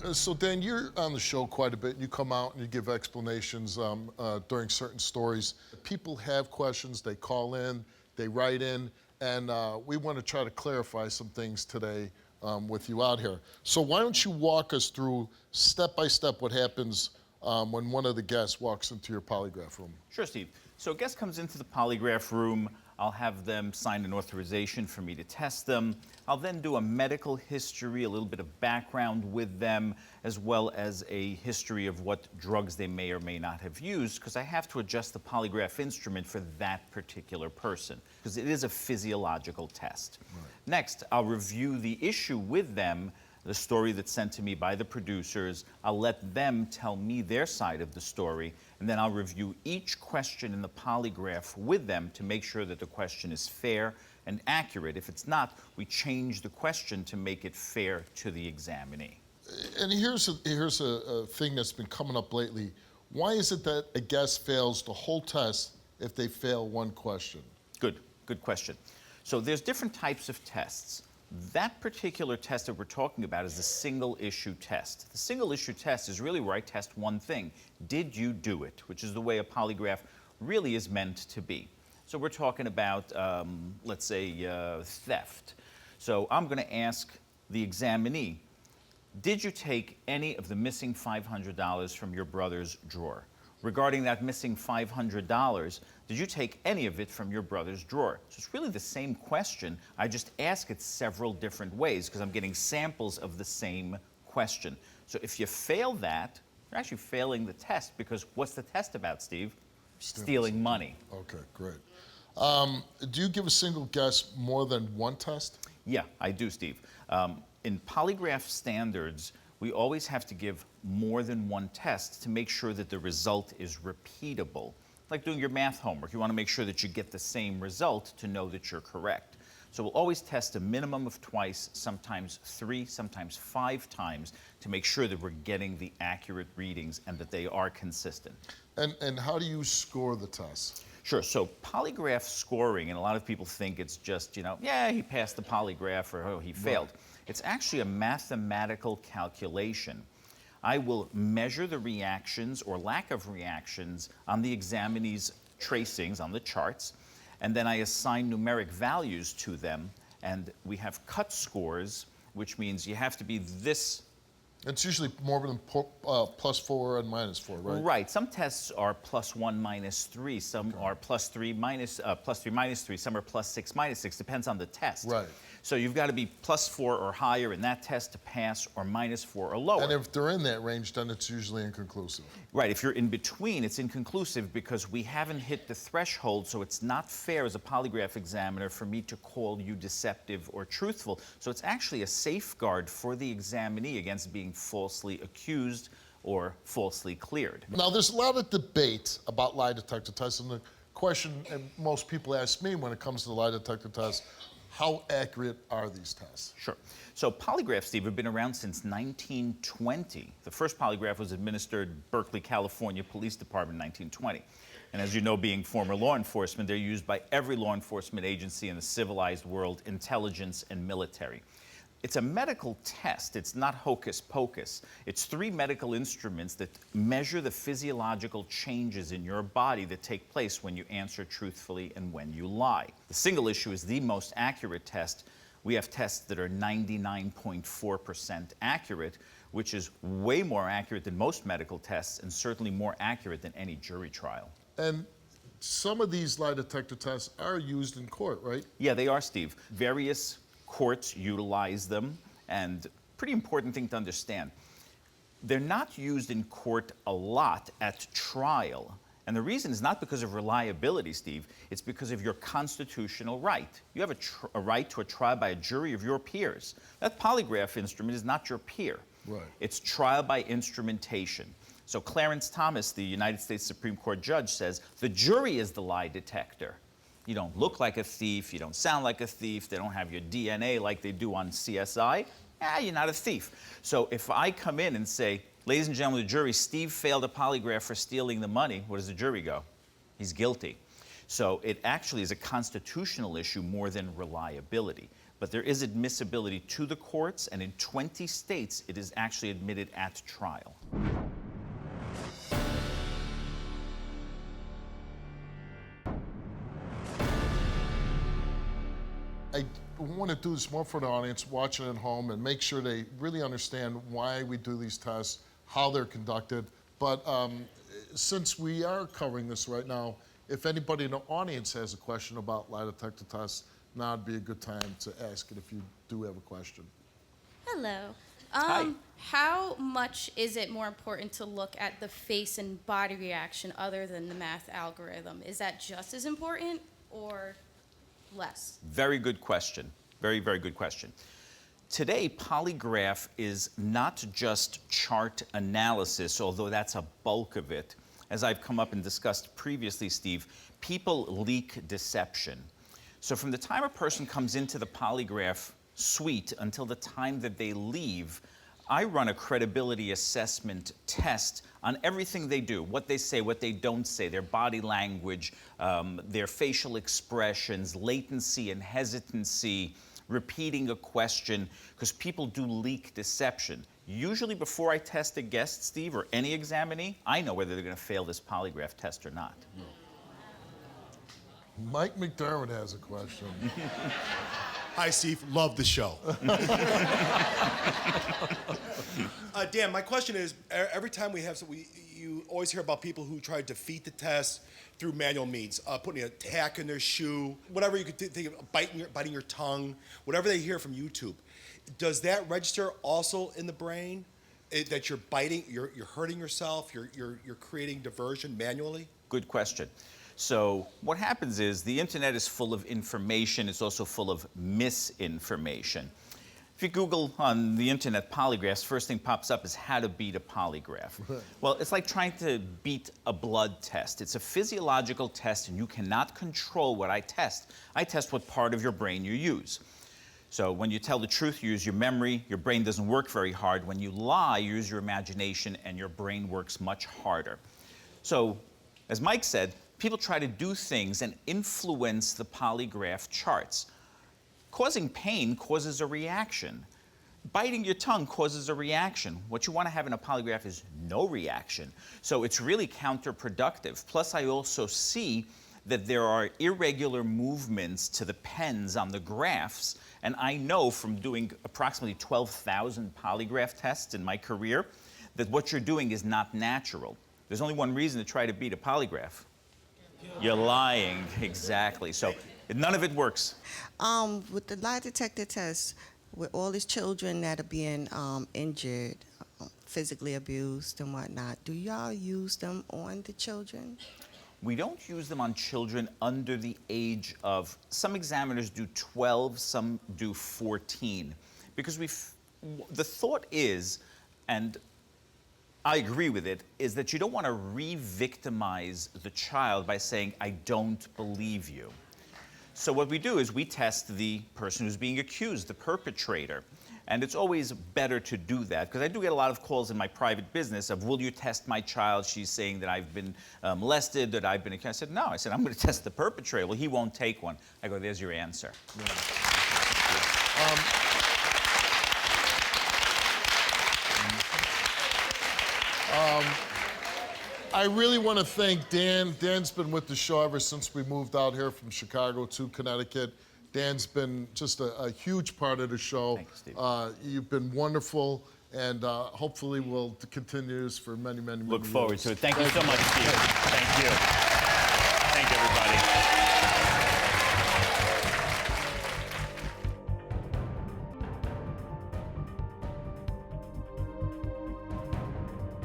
So Dan, you're on the show quite a bit. You come out and you give explanations during certain stories. People have questions, they call in, they write in, and we want to try to clarify some things today with you out here. So why don't you walk us through step by step what happens when one of the guests walks into your polygraph room? Sure, Steve. So a guest comes into the polygraph room. I'll have them sign an authorization for me to test them. I'll then do a medical history, a little bit of background with them, as well as a history of what drugs they may or may not have used, because I have to adjust the polygraph instrument for that particular person, because it is a physiological test. Right. Next, I'll review the issue with them, the story that's sent to me by the producers. I'll let them tell me their side of the story, and then I'll review each question in the polygraph with them to make sure that the question is fair and accurate. If it's not, we change the question to make it fair to the examinee. And here's a thing that's been coming up lately. Why is it that a guest fails the whole test if they fail one question? Good question. So there's different types of tests. That particular test that we're talking about is the single issue test. The single issue test is really where I test one thing. Did you do it? Which is the way a polygraph really is meant to be. So we're talking about, let's say, theft. So I'm going to ask the examinee, did you take any of the missing $500 from your brother's drawer? Regarding that missing $500, did you take any of it from your brother's drawer? So it's really the same question. I just ask it several different ways because I'm getting samples of the same question. So if you fail that, you're actually failing the test, because what's the test about, Steve? Stealing money. Okay, great. Do you give a single guest more than one test? Yeah, I do, Steve. In polygraph standards, we always have to give more than one test to make sure that the result is repeatable. Like doing your math homework, you want to make sure that you get the same result to know that you're correct. So we'll always test a minimum of twice, sometimes 3, sometimes 5 times, to make sure that we're getting the accurate readings and that they are consistent. And how do you score the test? Sure. So polygraph scoring, and a lot of people think it's just, yeah, he passed the polygraph, or oh, he failed. Right. It's actually a mathematical calculation. I will measure the reactions or lack of reactions on the examinee's tracings, on the charts, and then I assign numeric values to them, and we have cut scores, which means you have to be this. It's usually more than +4 and -4, right? Right. Some tests are +1, -3. Some are +3, -3, some are +6, -6. Depends on the test. Right. So you've got to be +4 or higher in that test to pass, or -4 or lower. And if they're in that range, then it's usually inconclusive. Right. If you're in between, it's inconclusive because we haven't hit the threshold, so it's not fair as a polygraph examiner for me to call you deceptive or truthful. So it's actually a safeguard for the examinee against being falsely accused or falsely cleared. Now, there's a lot of debate about lie detector tests, and the question most people ask me when it comes to the lie detector test, how accurate are these tests? Sure. So polygraphs, Steve, have been around since 1920. The first polygraph was administered at Berkeley, California Police Department in 1920. And as you know, being former law enforcement, they're used by every law enforcement agency in the civilized world, intelligence and military. It's a medical test. It's not hocus pocus. It's 3 medical instruments that measure the physiological changes in your body that take place when you answer truthfully and when you lie. The single issue is the most accurate test. We have tests that are 99.4% accurate, which is way more accurate than most medical tests and certainly more accurate than any jury trial. And some of these lie detector tests are used in court, right? Yeah, they are, Steve. Various courts utilize them, and pretty important thing to understand, they're not used in court a lot at trial. And the reason is not because of reliability, Steve, it's because of your constitutional right. You have a right to a trial by a jury of your peers. That polygraph instrument is not your peer. Right. It's trial by instrumentation. So Clarence Thomas, the United States Supreme Court judge, says the jury is the lie detector. You don't look like a thief, you don't sound like a thief, they don't have your DNA like they do on CSI, you're not a thief. So if I come in and say, ladies and gentlemen of the jury, Steve failed a polygraph for stealing the money, where does the jury go? He's guilty. So it actually is a constitutional issue more than reliability. but there is admissibility to the courts, and in 20 states, it is actually admitted at trial. I want to do this more for the audience watching at home and make sure they really understand why we do these tests, how they're conducted. But since we are covering this right now, if anybody in the audience has a question about lie detector tests, now would be a good time to ask it if you do have a question. Hello. Hi. How much is it more important to look at the face and body reaction other than the math algorithm? Is that just as important or less? Very good question. Very, very good question. Today, polygraph is not just chart analysis, although that's a bulk of it. As I've come up and discussed previously, Steve, people leak deception. So from the time a person comes into the polygraph suite until the time that they leave, I run a credibility assessment test on everything they do, what they say, what they don't say, their body language, their facial expressions, latency and hesitancy, repeating a question, because people do leak deception. Usually before I test a guest, Steve, or any examinee, I know whether they're going to fail this polygraph test or not. Mike McDermott has a question. Hi, Steve. Love the show. Dan, my question is, every time we have, you always hear about people who try to defeat the test through manual means, putting a tack in their shoe, whatever you could think of, biting your tongue, whatever they hear from YouTube. Does that register also in the brain? That you're biting, you're hurting yourself, you're creating diversion manually? Good question. So what happens is the internet is full of information. It's also full of misinformation. If you Google on the internet polygraphs, first thing pops up is how to beat a polygraph. Well, it's like trying to beat a blood test. It's a physiological test, and you cannot control what I test. I test what part of your brain you use. So when you tell the truth, you use your memory. Your brain doesn't work very hard. When you lie, you use your imagination, and your brain works much harder. So, as Mike said, people try to do things and influence the polygraph charts. Causing pain causes a reaction. Biting your tongue causes a reaction. What you want to have in a polygraph is no reaction. So it's really counterproductive. Plus, I also see that there are irregular movements to the pens on the graphs, and I know from doing approximately 12,000 polygraph tests in my career that what you're doing is not natural. There's only one reason to try to beat a polygraph. You're lying, exactly. So none of it works. With the lie detector test, with all these children that are being injured, physically abused and whatnot, do y'all use them on the children? We don't use them on children under the age of, some examiners do 12, some do 14. Because the thought is, and I agree with it, is that you don't want to re-victimize the child by saying, I don't believe you. So what we do is we test the person who's being accused, the perpetrator. And it's always better to do that, because I do get a lot of calls in my private business of, will you test my child? She's saying that I've been molested, that I've been accused. I said, no. I said, I'm going to test the perpetrator. Well, he won't take one. I go, there's your answer. Yeah. I really want to thank Dan. Dan's been with the show ever since we moved out here from Chicago to Connecticut. Dan's been just a huge part of the show. Thanks, Steve. You've been wonderful, and hopefully we'll continue this for many, many, many years. Look forward to it. Thank you so much, Steve. Thank you.